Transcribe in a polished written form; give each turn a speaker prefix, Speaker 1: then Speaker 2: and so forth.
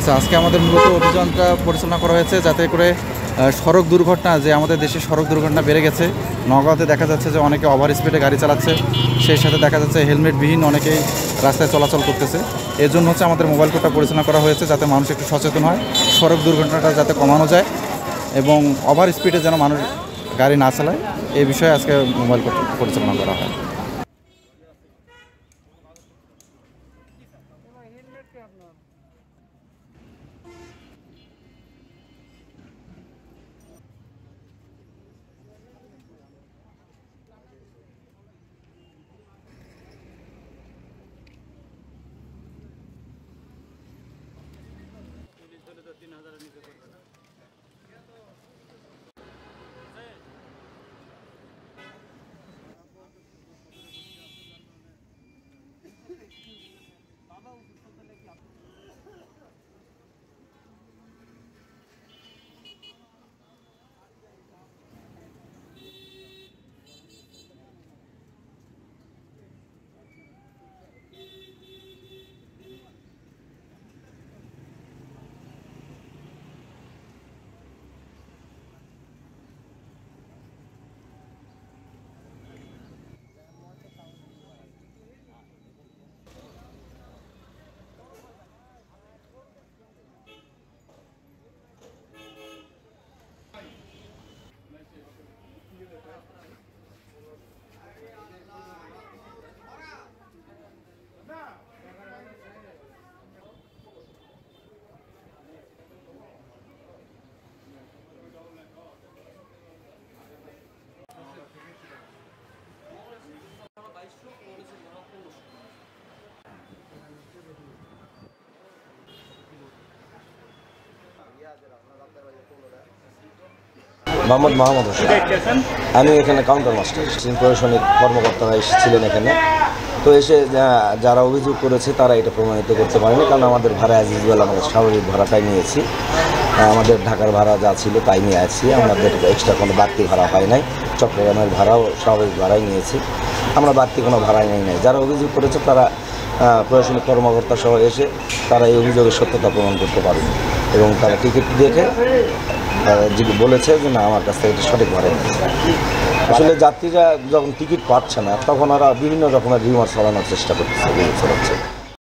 Speaker 1: আচ্ছা, আজকে আমাদের মূলত অভিযানটা পরিচালনা করা হয়েছে যাতে করে সড়ক দুর্ঘটনা, যে আমাদের দেশে সড়ক দুর্ঘটনা বেড়ে গেছে। নওগাঁতে দেখা যাচ্ছে যে অনেকে ওভার স্পিডে গাড়ি চালাচ্ছে, সেই সাথে দেখা যাচ্ছে হেলমেটবিহীন অনেকেই রাস্তায় চলাচল করতেছে। এর জন্য হচ্ছে আমাদের মোবাইল কোর্টটা পরিচালনা করা হয়েছে যাতে মানুষ একটু সচেতন হয়, সড়ক দুর্ঘটনাটা যাতে কমানো যায় এবং ওভার স্পিডে যেন মানুষ গাড়ি না চালায়, এই বিষয়ে আজকে মোবাইল কোর্ট পরিচালনা করা হয়।
Speaker 2: মোহাম্মদ মাহমুদ হোসেন, আমি এখানে কাউন্টার মাস্টার। প্রশাসনিক কর্মকর্তারা এসেছিলেন এখানে, তো এসে যারা অভিযোগ করেছে তারা এটা প্রমাণিত করতে পারেনি, কারণ আমাদের ভাড়া অ্যাজ আমাদের স্বাভাবিক ভাড়াটাই নিয়েছি। আমাদের ঢাকার ভাড়া যা ছিল তাই নিয়ে আছি, আমাদের এক্সট্রা কোনো বাড়তি ভাড়া হয় নাই। চট্টগ্রামের ভাড়াও স্বাভাবিক ভাড়াই নিয়েছি, আমরা বাড়তি কোনো ভাড়াই নেই নাই। যারা অভিযোগ করেছে তারা প্রশাসনিক কর্মকর্তা সহ এসে তারা এই অভিযোগের সত্যতা প্রমাণ করতে পারেনি এবং তারা টিকিট দেখে বলেছে যে না, আমার কাছ থেকে এটা সঠিক ভাড়া নিয়েছে। আসলে যাত্রীরা যখন টিকিট পাচ্ছে না তখন ওরা বিভিন্ন রকমের রিউমার ছড়ানোর চেষ্টা করতেছে।